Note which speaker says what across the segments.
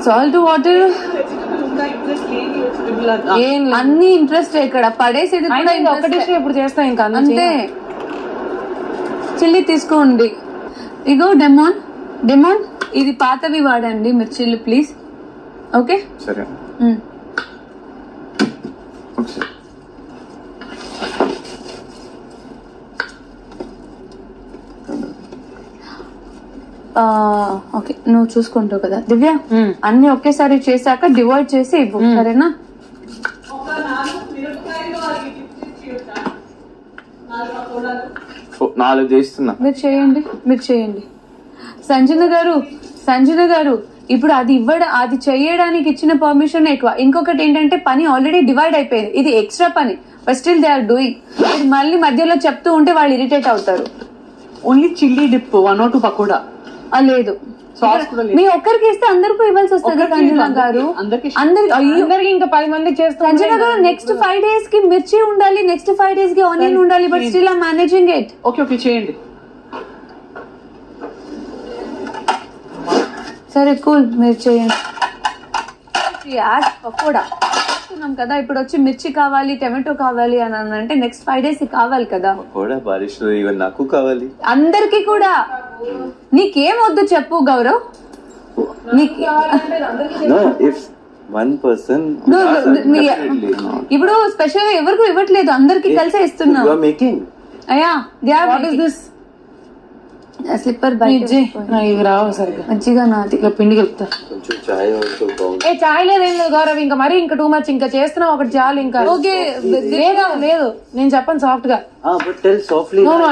Speaker 1: Salt water అన్ని interest ఇక్కడ పడేసేది కూడా
Speaker 2: ఒకటే ఇప్పుడు చేస్తా ఇంకా
Speaker 1: అంతే. చిల్లీ తీసుకోండి. ఇగో డెమోన్ ఇది పాతవి వాడండి మిర్చిలు ప్లీజ్. ఓకే
Speaker 3: సరే.
Speaker 1: ఓకే నువ్వు చూసుకుంటావు కదా దివ్య. అన్ని ఒకేసారి చేశాక డివైడ్ చేసి ఇవ్వు సరేనా.
Speaker 3: నాలుగు చేస్తున్నా.
Speaker 1: మీరు చేయండి. సంజన గారు ఇప్పుడు అది చేయడానికి ఇచ్చిన పర్మిషన్ ఎక్కువ. ఇంకొకటి ఏంటంటే పని ఆల్రెడీ డివైడ్ అయిపోయింది. ఇది ఎక్స్ట్రా పని but still they are doing. మళ్ళీ మధ్యలో చెప్తూ ఉంటే వాళ్ళు ఇరిటేట్ అవుతారు.
Speaker 2: Only chilli dip 1 or 2 pakoda
Speaker 1: లేదు. మీ ఒక్కరికి ఇస్తే అందరికీ ఇవ్వాల్సి వస్తుంది సంజన గారు.
Speaker 2: అందరికి ఇంకా 10 మంది చేస్తారు.
Speaker 1: సంజన గారు నెక్స్ట్ 5 days కి మిర్చి ఉండాలి, నెక్స్ట్ 5 days కి ఆనియన్ ఉండాలి. But still I managing it.
Speaker 2: Okay చేయండి.
Speaker 1: సరే కూల్ మీరు చేయండి. పకోడా చెప్తున్నాం కదా. ఇప్పుడు వచ్చి మిర్చి కావాలి, టమాటో కావాలి అని అంటే నెక్స్ట్ 5 days కావాలి కదా.
Speaker 3: బారిష్ నాకు కావాలి,
Speaker 1: అందరికి కూడా. నీకేం వద్దు చెప్పు గౌరవ్. ఇప్పుడు స్పెషల్ ఎవరికి ఇవ్వట్లేదు, అందరికి కలిసే ఇస్తున్నాం. అయ్యా స్లిప్పర్
Speaker 2: ఇవి రావు సరిగ్గా
Speaker 1: మంచిగా నాది
Speaker 2: పిండి కలుపుతా. చాయ్ లేదేం లేదు గౌరవ్, ఇంకా మరి ఇంకా టూ మచ్ ఇంకా చేస్తున్నావు ఒకటి చాలు. ఇంకా లేదు నేను చెప్పను సాఫ్ట్ గా.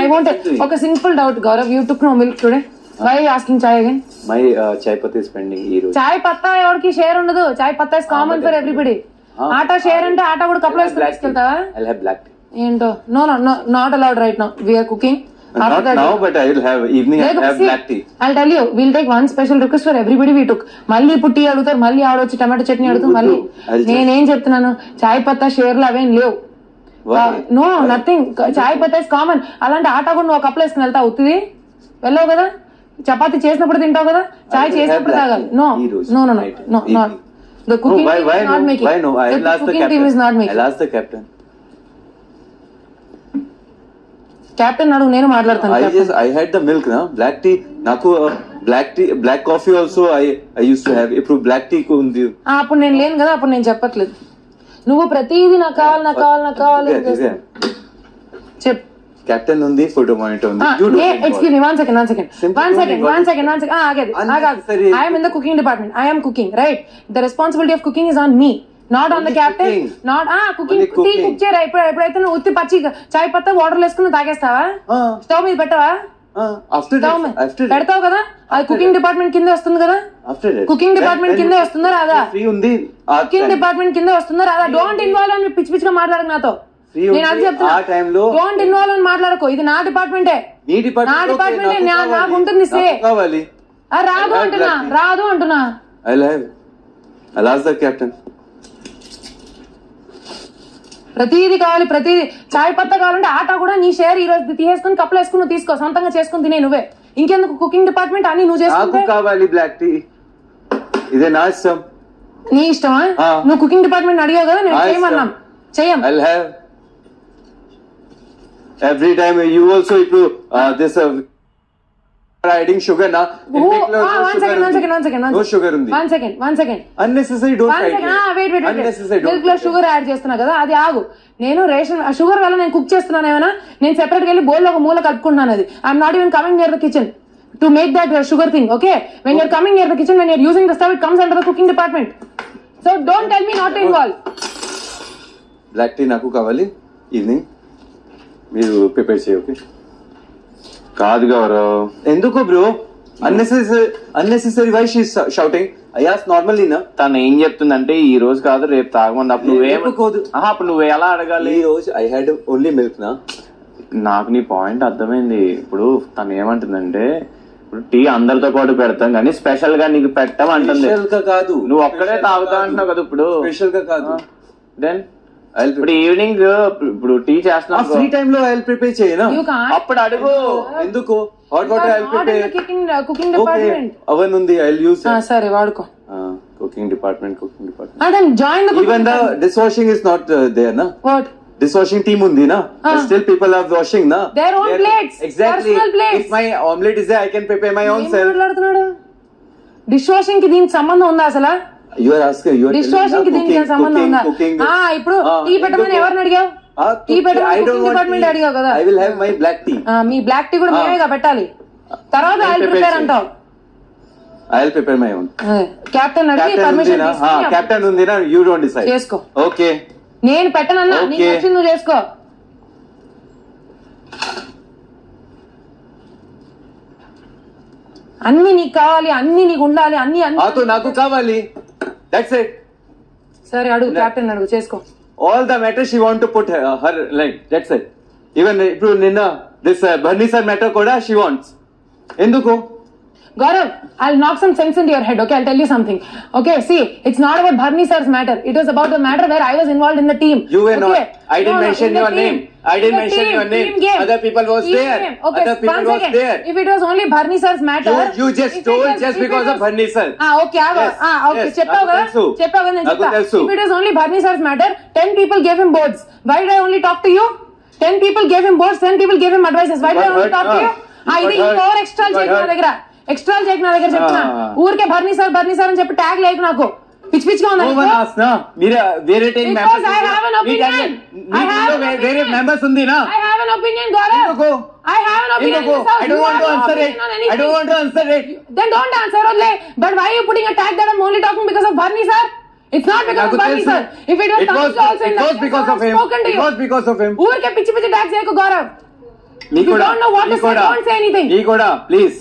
Speaker 2: ఐ వాంట్ ఒక simple doubt Gaurav. You took no milk today, why asking chai again?
Speaker 3: My chai పత్తా ఇస్ పెండింగ్ ఈ రోజు.
Speaker 2: చాయ్ పత్తా ఎవరికి షేర్ ఉండదు. చాయ్ పత్తా is common for everybody. Atta share అంటే ఆటా కూడా కప్పులో వేసుకుని తీసుకెళ్తావా? ఏంటో no not allowed right now. We are cooking.
Speaker 3: Not now, but I will have evening. I will have black tea.
Speaker 2: I'll tell you, we'll take one special request for everybody we took. మళ్ళీ ఇప్పుడు tea అడుగుతారు, మళ్ళీ ఆడొచ్చి tomato chutney అడుగుతారు. మళ్ళీ నేనేం చెప్తున్నాను, చాయ్ పత్తా షేర్లు అవేం లేవు. No nothing. చాయ్ పత్తా ఇస్ కామన్. అలాంటి ఆటా కూడా నువ్వు కప్పులు వేసుకుని వెళ్తావు, ఉత్తివి వెళ్ళవు కదా. చపాతి చేసినప్పుడు తింటావు కదా, చాయ్ చేసినప్పుడు తాగాలి. No no no no not the cooking not making.
Speaker 3: Why no? I will ask the captain. I'll ask the captain.
Speaker 2: Captain అడుగు, నేను మాట్లాడతాను.
Speaker 3: I had the milk na black tea. నాకు black coffee also I used to have. ఇప్పుడు black tea ఉంది.
Speaker 2: అప్పుడు నేను లేను కదా, అప్పుడు నేను చెప్పట్లేదు. నువ్వు ప్రతిదీ నాకు కావాలి చెప్.
Speaker 3: కెప్టెన్ ఉంది, ఫోటో మానిటర్ ఉంది.
Speaker 2: Excuse me, one second. ఆగేది. I am in the cooking department. I am cooking, right? The responsibility of cooking is on me. Not on the captain. Not cooking tea cook చేయరా. ఎప్పుడైతే నువ్వు ఉత్తి పచ్చి చాయ్ పత్తా water వేసుకుని తాగేస్తావా? Stove మీద పెట్టవా? పెడతావు కదా, అది కుకింగ్ డిపార్ట్మెంట్ కింద వస్తుంది కదా. కుకింగ్ డిపార్ట్మెంట్ కింద వస్తుందా రాదా? కుకింగ్ డిపార్ట్మెంట్ కింద వస్తుందా రాదా? డోంట్ ఇన్వాల్వ్ అని పిచ్చి పిచ్చిగా మాట్లాడకు నాతో. నేను అది చెప్తున్నా, డోంట్ ఇన్వాల్వ్ అని మాట్లాడకు. ఇది నా డిపార్ట్మెంటే, నా డిపార్ట్మెంటే. నాకు ఉంటుంది సే. రాదు అంటున్నా. ప్రతిదీ కావాలి, ప్రతిదీ. చాయ్ పత్తా కావాలంటే ఆటా కూడా నీ షేర్ ఈ రోజు తీసేసుకుని కప్పులు వేసుకుని తీసుకో, సొంతంగా చేసుకుని తినే నువ్వే. ఇంకెందుకు కుకింగ్ డిపార్ట్మెంట్ అని నువ్వు చేసుకుంటే?
Speaker 3: కావాలి బ్లాక్ టీ, ఇదే నా ఇష్టం.
Speaker 2: నీ ఇష్టమా? నువ్వు కుకింగ్ డిపార్ట్మెంట్ అడిగావు కదా, నేను చేయమన్నాం, చెయ్యం.
Speaker 3: ఎవ్రీ టైమ్ యూ ఆల్సో ఇప్పుడు this adding sugar na in milk lo
Speaker 2: one second
Speaker 3: no sugar undi.
Speaker 2: one second
Speaker 3: unnecessary don't try
Speaker 2: wait milk lo sugar add చేస్తున్నా కదా, అది ఆగు. నేను రేషన్ షుగర్ వల్ల నేను కుక్ చేస్తున్నాను ఏమైనా? నేను సెపరేట్ గా వెళ్ళి బౌల్ లో ఒక మూల కలుపుకుంటున్నాను. అది I'm not even coming near the kitchen to make that sugar thing. Okay, when you're coming near the kitchen, when you're using the stove, it comes under the cooking department. So don't tell me not to involve.
Speaker 3: black tea naku kavali evening మీరు prepare చేయ. Okay కాదు గౌరవ్, ఎందుకు bro unnecessary why she shouting? అయాస్ normally నా. తను ఏం చెప్తుందంటే ఈ రోజు కాదు రేపు తాగమని. అప్పుడు నువ్వేమనుకోదు. అప్పుడు నువ్వు ఎలా అడగాలి? ఈ రోజు ఐ హ్యాడ్ ఓన్లీ మిల్క్ నా. నాకు నీ పాయింట్ అర్థమైంది. ఇప్పుడు తను ఏమంటుందంటే ఇప్పుడు టీ అందరితో పాటు పెడతాం కానీ స్పెషల్ గా నీకు పెట్టం అంటుంది. కాదు, నువ్వు ఒక్కడే తాగుతా అంటున్నావు కదా. ఇప్పుడు స్పెషల్ గా కాదు. దెన్ ఇప్పుడు ఈవినింగ్ ఇప్పుడు టీ చేస్తున్నా, ఫ్రీ టైమ్ లో ఐ విల్ ప్రిపేర్ చేయనా? అప్పుడు అడుగు. ఎందుకు hot water I will prepare.
Speaker 2: Cooking department
Speaker 3: oven ఉంది, ఐ విల్ యూస్.
Speaker 2: సరే వాడుకో.
Speaker 4: cooking department.
Speaker 2: And then join the
Speaker 4: Even the dishwashing is not there, na?
Speaker 2: what?
Speaker 4: Dishwashing team undi, na? But still people are washing, na?
Speaker 2: Their own plates,
Speaker 4: Exactly.
Speaker 2: personal plates.
Speaker 4: If my omelette is there, I can prepare my own self.
Speaker 2: మాట్లాడుతున్నాడు dish washing కి దీనికి సంబంధం ఉందా అసలు?
Speaker 4: You are asking, you are
Speaker 2: dish
Speaker 4: telling,
Speaker 2: washing కి
Speaker 4: na,
Speaker 2: దీనికి సంబంధం ఉందా?
Speaker 4: cooking.
Speaker 2: ఇప్పుడు టీ పెట్టమని ఎవరిని అడిగావు? టీ
Speaker 4: I
Speaker 2: పెట్టమని
Speaker 4: don't want
Speaker 2: డిపార్ట్మెంట్
Speaker 4: tea.
Speaker 2: అడిగావు కదా?
Speaker 4: I will have my black tea.
Speaker 2: మీ బ్లాక్ టీ కూడా మేమేగా పెట్టాలి. తర్వాత
Speaker 4: నేను
Speaker 2: ఐ
Speaker 4: prepare
Speaker 2: ప్రిపేర్
Speaker 4: చేయి.
Speaker 2: అంటావు.
Speaker 4: I will prepare my own.
Speaker 2: Captain అడిగి
Speaker 4: Captain undi,
Speaker 2: permission
Speaker 4: na? Captain undi, na? You don't decide.
Speaker 2: చేసుకో.
Speaker 4: Okay.
Speaker 2: నేను పెట్టనన్నా, నీకు
Speaker 4: Okay.
Speaker 2: నచ్చింది నువ్వు చేసుకో. అన్ని నీకు కావాలి, అన్ని నీకు ఉండాలి, అన్ని అన్ని
Speaker 4: तो నాకు కావాలి. That's it.
Speaker 2: సరే అడుగు, కెప్టెన్ అడుగు, చేసుకో.
Speaker 4: All the matter she want to put her line. That's it. Even ఇప్పుడు నిన్న this Bharni sir matter కూడా she wants. ఎందుకు?
Speaker 2: Gaurav, I'll knock some sense into your head, okay? I'll tell you something. Okay, see, it's not about Bharni sir's matter. It was about the matter where I was involved in the team.
Speaker 4: You were
Speaker 2: okay?
Speaker 4: not. I didn't mention
Speaker 2: in the
Speaker 4: your
Speaker 2: team.
Speaker 4: name. I didn't
Speaker 2: In the
Speaker 4: mention
Speaker 2: team,
Speaker 4: your name.
Speaker 2: team game.
Speaker 4: Other people was
Speaker 2: Team
Speaker 4: there.
Speaker 2: game. Okay,
Speaker 4: Other people
Speaker 2: once
Speaker 4: was
Speaker 2: again,
Speaker 4: there.
Speaker 2: if it was only Bharni sir's matter.
Speaker 4: You just
Speaker 2: if it
Speaker 4: told
Speaker 2: was-
Speaker 4: just
Speaker 2: if it
Speaker 4: because of
Speaker 2: was-
Speaker 4: Bharni sir.
Speaker 2: Okay,
Speaker 4: Yes,
Speaker 2: okay,
Speaker 4: yes,
Speaker 2: చెప్పావు
Speaker 4: నాకు
Speaker 2: కదా?
Speaker 4: తెలుసు.
Speaker 2: చెప్పావు కదా, నేను
Speaker 4: నాకు
Speaker 2: చెప్తా.
Speaker 4: తెలుసు.
Speaker 2: If it was only Bharni sir's matter, 10 people gave him boards. Why did I only talk to you? 10 people gave him boards, 10 people gave him advices. Why did I
Speaker 4: But
Speaker 2: only talk to you? ఇది over extra చేయకు నా దగ్గర. Extra చేయకు నా దగ్గర చెప్తున్నా. ఊరికే భర్నీ sir అని చెప్పి ట్యాగ్ లేకు నాకు. పిచ్చి పిచ్చిగా ఉందా
Speaker 4: No
Speaker 2: నీకు?
Speaker 4: one asked, na. వేరే team
Speaker 2: Because
Speaker 4: members.
Speaker 2: I have an opinion. I have an
Speaker 4: వేరే
Speaker 2: opinion.
Speaker 4: members ఉంది నా.
Speaker 2: I have an opinion, Gaurav.
Speaker 4: ఎందుకు?
Speaker 2: I have an opinion.
Speaker 4: ఎందుకు?
Speaker 2: in this house.
Speaker 4: I don't
Speaker 2: You
Speaker 4: want
Speaker 2: have
Speaker 4: to
Speaker 2: no
Speaker 4: answer it.
Speaker 2: opinion on anything.
Speaker 4: I don't want to answer it.
Speaker 2: Then don't answer, only. But why are you putting a tag that I'm only talking because of Bharni sir? It's not because
Speaker 4: నాకు
Speaker 2: of Bharni
Speaker 4: తెలుసు.
Speaker 2: sir. If it was Tanusha also in
Speaker 4: It
Speaker 2: that
Speaker 4: was
Speaker 2: case,
Speaker 4: because
Speaker 2: I
Speaker 4: of
Speaker 2: would have
Speaker 4: him.
Speaker 2: spoken to
Speaker 4: It
Speaker 2: you.
Speaker 4: was because of him.
Speaker 2: ఊరికే పిచ్చి పిచ్చి tag చేయకు, Gaurav.
Speaker 4: నీ
Speaker 2: You
Speaker 4: కూడా.
Speaker 2: don't know what to
Speaker 4: నీ
Speaker 2: say,
Speaker 4: కూడా.
Speaker 2: don't say anything.
Speaker 4: నీ కూడా ప్లీజ్.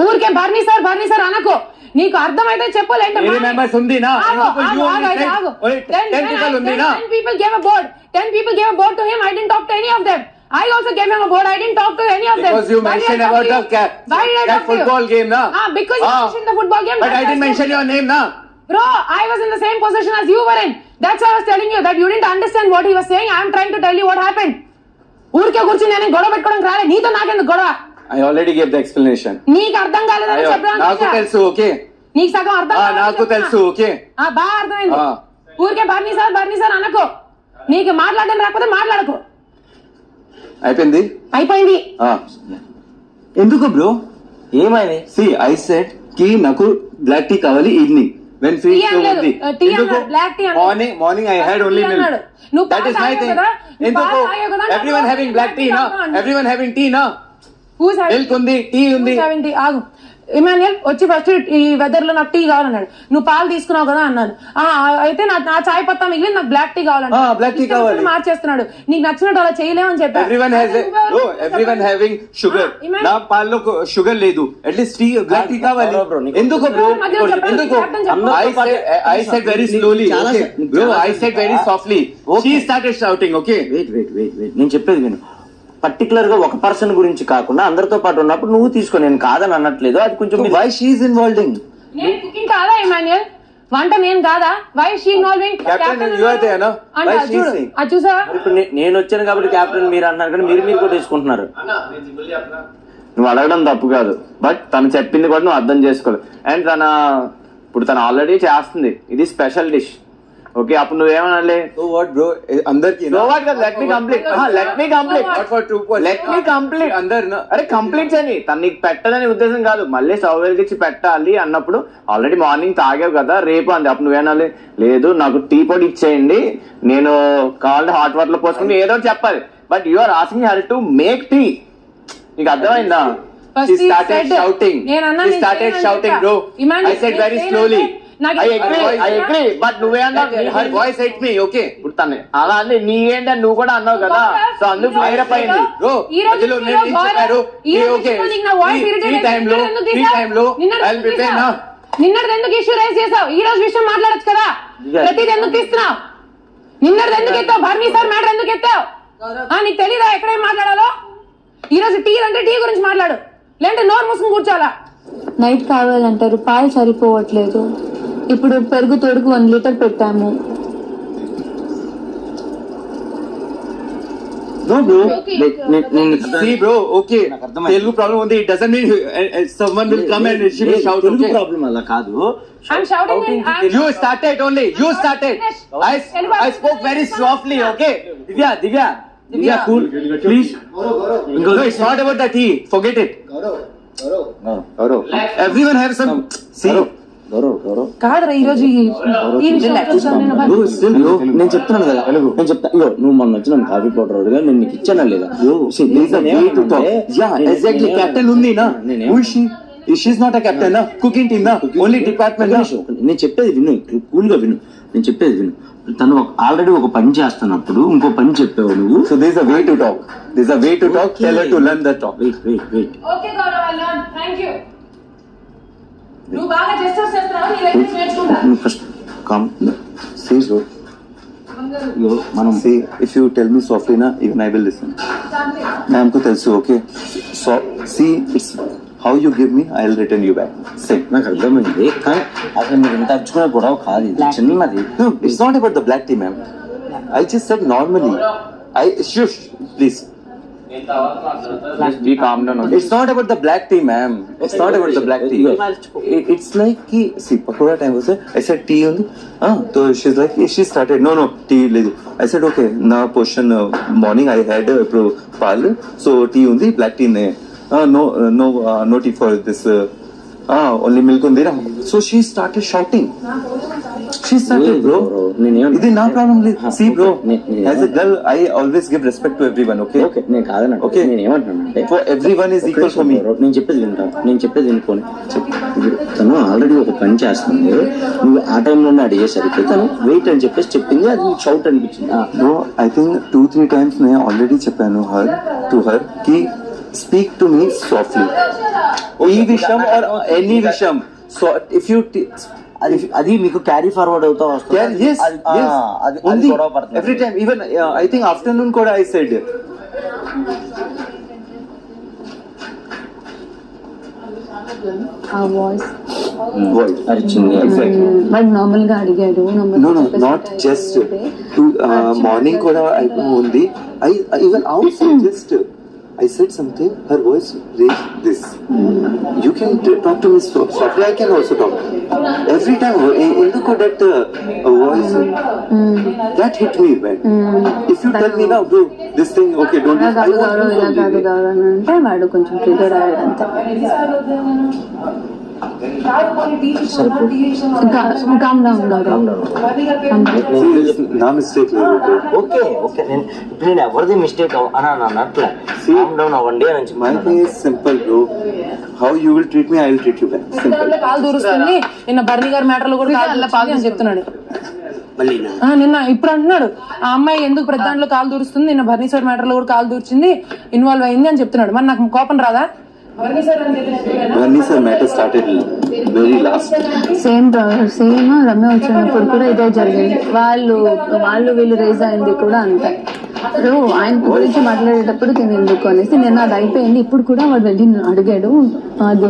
Speaker 2: ఊరికే భర్నీ సార్ అనకు. నీకు అర్థమైతే చెప్పు, లేదంటే
Speaker 4: వేరే
Speaker 2: మానే.
Speaker 4: members ఉంది నా.
Speaker 2: ఆగు,
Speaker 4: ఎందుకు
Speaker 2: ఆగు,
Speaker 4: you
Speaker 2: ఆగు,
Speaker 4: only said,
Speaker 2: ఆగు.
Speaker 4: only 10 people ఉంది నా.
Speaker 2: 10 people gave a board. 10 people gave a board to him. I didn't talk to any of them. I also gave him a board. I didn't talk to any of them.
Speaker 4: Because you
Speaker 2: Why did I
Speaker 4: mentioned
Speaker 2: talk
Speaker 4: about
Speaker 2: to
Speaker 4: the
Speaker 2: you? Why did I
Speaker 4: that
Speaker 2: talk to you?
Speaker 4: football game na.
Speaker 2: Because you mentioned the football game.
Speaker 4: But I didn't mention your name na.
Speaker 2: Bro, I was in the same position as you were in. That's why I was telling you that you didn't understand what he was saying. I am trying to tell you what happened. ఊరికే కూర్చుని నేను గొడవ పెట్టుకోవడానికి రాలే. నీతో నాకెందుకు గొడవ?
Speaker 4: I already gave the explanation.
Speaker 2: నీకు అర్థం కాలేదని చెప్పడానికి
Speaker 4: నాకు
Speaker 2: వచ్చా.
Speaker 4: తెలుసు ఓకే.
Speaker 2: నీకు సగం అర్థం కాలేదని
Speaker 4: నాకు
Speaker 2: చెప్తున్నా.
Speaker 4: తెలుసు ఓకే.
Speaker 2: బాగా అర్థమైంది.
Speaker 4: ఆ.
Speaker 2: ఊరికే భర్నీ సార్ అనకు. నీకు మాట్లాడడం రాకపోతే మాట్లాడకు.
Speaker 4: అయిపోయింది.
Speaker 2: అయిపోయింది.
Speaker 4: ఎందుకు బ్రో ఏమైంది? See, I said కి నాకు బ్లాక్ టీ కావాలి ఈవినింగ్ when free
Speaker 2: టీ అనలేదు. టీ అన్నాడు, black tea అన్నాడు.
Speaker 4: morning I had only
Speaker 2: tea
Speaker 4: milk.
Speaker 2: అన్నాడు. నువ్వు
Speaker 4: That
Speaker 2: పాలు
Speaker 4: is my
Speaker 2: తాగావు
Speaker 4: thing.
Speaker 2: కదా? నువ్వు
Speaker 4: ఎందుకు
Speaker 2: పాలు తాగావు కదా?
Speaker 4: everyone having black tea na. Everyone having tea na.
Speaker 2: Who's having
Speaker 4: Milk ఉంది, టీ ఉంది.
Speaker 2: Who's having tea? ఆగు. ఇమాన్యుయల్ వచ్చి ఫస్ట్ ఈ వెదర్ లో నాకు టీ కావాలన్నాడు. నువ్వు పాలు తీసుకున్నావు కదా అన్నాను. అయితే నా చాయ్ పత్తా మిగిలి నాకు బ్లాక్ టీ కావాలన్నాడు.
Speaker 4: black tea
Speaker 2: ఇష్టం
Speaker 4: కావాలి.
Speaker 2: వచ్చినట్టు మార్చేస్తున్నాడు. నీకు నచ్చినట్టు అలా చేయలేమని చెప్పా.
Speaker 4: Everyone has everyone having sugar. నా పాలలో షుగర్ లేదు. అట్లీస్ట్ టీ బ్లాక్ టీ కావాలి. ఎందుకు బ్రో? ఎందుకు? I said very slowly. Okay. Bro, I said very softly. She started shouting. Okay.
Speaker 5: Wait నేను చెప్పేది విను. పర్టికులర్ గా ఒక పర్సన్ గురించి కాకుండా అందరితో పాటు ఉన్నప్పుడు నువ్వు తీసుకో, నేను కాదని అనట్లేదు. అది కొంచెం
Speaker 4: Why she is involving?
Speaker 2: నేను కుకింగ్ కాదా ఇమాన్యుయల్? వంట నేను కాదా? Why she involving?
Speaker 4: Captain, you are there, no? Why she is saying?
Speaker 2: అది చూసావా?
Speaker 5: ఇప్పుడు నేను వచ్చాను కాబట్టి క్యాప్టెన్ మీరు అన్నారు కానీ మీరు కూడా తీసుకుంటున్నారు.
Speaker 3: నువ్వు అడగడం తప్పు కాదు, బట్ తను చెప్పింది కూడా నువ్వు అర్థం చేసుకోలేదు. అండ్ ఇప్పుడు తను ఆల్రెడీ చేస్తుంది, ఇది స్పెషల్ డిష్. ఓకే, అప్పుడు నువ్వేమనాలి?
Speaker 4: So what bro? అందరికి
Speaker 3: So what? Let me complete.
Speaker 4: Not for 2
Speaker 3: Let me complete.
Speaker 4: అందరు
Speaker 3: అరే కంప్లీట్ చేయని. తను నీకు పెట్టదని ఉద్దేశం కాదు, మళ్ళీ స్టవ్ వెలిగించి పెట్టాలి అన్నప్పుడు ఆల్రెడీ మార్నింగ్ తాగావు కదా రేపు అంది. అప్పుడు నువ్వేనాలి? లేదు నాకు టీ పొడి ఇచ్చేయండి, నేను కావాలంటే హాట్ వాటర్ లో పోసుకుని ఏదో ఒకటి చెప్పాలి. But you are asking her to make tea. నీకు అర్థమైందా?
Speaker 2: First
Speaker 4: She
Speaker 2: he
Speaker 4: started
Speaker 2: said-
Speaker 4: shouting.
Speaker 2: నేను అన్నా
Speaker 4: She
Speaker 2: నేను
Speaker 4: started
Speaker 2: చేయనని
Speaker 4: shouting,
Speaker 2: చెప్పా.
Speaker 4: bro.
Speaker 2: Imagine
Speaker 4: I said
Speaker 2: నేను
Speaker 4: very
Speaker 2: చేయనంటే
Speaker 4: slowly.
Speaker 2: నాకు
Speaker 3: I agree, but నువ్వేమన్నావు?
Speaker 4: Her voice hit me, okay?
Speaker 3: ఇప్పుడు తను అలా అంటే నీవేంటని నువ్వు కూడా అన్నావు కదా, సో అందుకు క్లియర్ అప్ అయింది.
Speaker 4: Bro,
Speaker 2: ఈ రోజు
Speaker 4: మధ్యలో నేను ఏం చెప్పారు?
Speaker 2: ఓకే
Speaker 4: ఈ టైంలో I'll prepare now.
Speaker 2: నిన్నటిది ఎందుకు ఇష్యూ రైజ్ చేసావు? ఈ రోజు విషయం మాట్లాడొచ్చు కదా. ప్రతిది ఎందుకు తీస్తున్నావు? నిన్నటిది ఎందుకు ఎత్తావు? భర్నీ సార్ మ్యాటర్ ఎందుకు ఎత్తావు? నీకు తెలీదా ఎక్కడేం మాట్లాడాలో? ఈ రోజు టీ అంటే టీ గురించి మాట్లాడు, లేదంటే నోరు మూసుకుని కూర్చోాలా.
Speaker 1: నైట్ కావాలంటారు, పాలు సరిపోవట్లేదు. ఇప్పుడు పెరుగు తోడుకు 1 లీటర్ పెట్టాము.
Speaker 5: No, bro.
Speaker 4: See, bro, okay. Telugu problem ఉంది. It doesn't mean someone will come and she will shout.
Speaker 5: Telugu
Speaker 4: Okay.
Speaker 5: Problem అలా కాదు.
Speaker 2: I'm shouting in- I'm-
Speaker 4: You started only. You started. I spoke very softly. Okay. Divya, cool. Please. No, it's not about that. Forget it. Everyone have some. See.
Speaker 5: Gaurav
Speaker 2: కాదురా ఈ రోజు ఈ విషయంలో చూసాను నేను బాగా.
Speaker 5: నేను చెప్తున్నాను కదా నేను చెప్తా ఇగో నువ్వు మొన్న వచ్చి నన్ను కాఫీ పౌడర్ అడిగా నేను నీకు ఇచ్చానా లేదా
Speaker 4: Exactly. Captain ఉంది na. Who is she? She's not a captain na. Cooking team na. Only department na.
Speaker 5: నేను చెప్పేది విను కూల్ గా విను నేను చెప్పేది విను తను ఆల్రెడీ ఒక పని చేస్తున్నప్పుడు ఇంకో పని చెప్పావు నువ్వు.
Speaker 4: So there's a way to talk. There's a way to talk. Tell her to learn the talk.
Speaker 5: Wait
Speaker 2: okay Gaurav I learn thank you. నువ్వు బాగా జెస్చర్స్ చేస్తున్నావు నీ దగ్గర నుంచి నేర్చుకుంటా.
Speaker 5: నువ్వు ఫస్ట్ కమ్
Speaker 4: See, bro.
Speaker 5: మనం
Speaker 4: See, if you tell me softly na, even I will listen. Ma'am ko telsu, okay? So, see, it's how you give me, I'll return you back. Same.
Speaker 5: నాకు అర్థమైంది కానీ అసలు మీరు ఇంత అర్చుకునే గొడవ కాదు ఇది చిన్నది.
Speaker 4: No, it's not about the black tea, ma'am. I just said normally. Shush, please.
Speaker 3: Be calm down.
Speaker 4: It's not about the black tea, ma'am. It's not about the black tea. It's like, see, pakoda time was there. I said tea only. So she's like, she started, no, tea ledu. I said, okay, na portion morning I had pal, so tea only, black tea ne. No tea for this. Only milk undi na. So she started shouting. She started, bro. This is not problem. See, bro. As a girl, I always give respect to everyone. Okay.
Speaker 5: Okay నేను కాదన్న
Speaker 4: Okay.
Speaker 5: నేను ఏమంటున్నానంటే
Speaker 4: For everyone is equal for me.
Speaker 5: నేను చెప్పేది వినుకోని తను already ఒక పని చేస్తుంది నువ్వు ఆ టైంలోనే అడిగేసరికి తను వెయిట్ అని చెప్పేసి చెప్పింది అది నీకు షౌట్ అనిపించింది.
Speaker 4: No, I think 2-3 times मैं already చెప్పాను to her कि speak to me softly. ఈ విషయం or any విషయం. So if you
Speaker 5: అది మీకు క్యారీ ఫార్వర్డ్ అవుతా వస్తుంది.
Speaker 4: yes,
Speaker 5: అది
Speaker 4: only
Speaker 5: గొడవ పడుతుంది.
Speaker 4: every time, even I think afternoon కూడా I said.
Speaker 1: ఆ వాయిస్
Speaker 5: అరిచింది.
Speaker 1: వాడు నార్మల్ గా అడిగాడు.
Speaker 4: No, not just to morning కూడా ఉంది. I even outside just I said something, her voice raised this. You can talk to me softly, I can also talk. Every time, ఎందుకు that voice, that hit me, man. If you tell me now, bro, this thing, okay, don't do, I won't do
Speaker 1: ఇలా కాదు గౌరవ్ అని అంటే వాడు కొంచెం trigger అయ్యాడు అంతే. Calm down Gaurav.
Speaker 4: నా మిస్టేక్ లేదు.
Speaker 5: ఓకే నేను ఎవరిది మిస్టేక్ అని అన్నట్లే కామ్ డౌన్ అవ్వండి అని చెప్పి.
Speaker 4: My thing is simple, bro. How you will treat me, I will treat you back. Simple.
Speaker 2: కాలు దూరుస్తుంది నిన్న బర్నీ గారి మ్యాటర్ లో కూడా కాలు దూరుస్తుంది అని చెప్తున్నాడు. నిన్న ఇప్పుడు అంటున్నాడు ఆ అమ్మాయి ఎందుకు ప్రతి దాంట్లో కాలు దూరుస్తుంది, నిన్న బర్నీ సార్ మ్యాటర్ లో కూడా కాలు దూర్చింది, ఇన్వాల్వ్ అయింది అని చెప్తున్నాడు. మరి నాకు కోపం రాదా? Barney
Speaker 4: sir matter started very last.
Speaker 1: Same Ramya వచ్చినప్పుడు కూడా ఇదే జరిగింది. వాళ్ళు వీళ్ళు రేజ్ అయింది కూడా అంతే. ఇప్పుడు ఆయన గురించి మాట్లాడేటప్పుడు నేను ఎందుకు అనేసి నేను అది అయిపోయింది. ఇప్పుడు కూడా వాడు వెళ్ళి అడిగాడు అది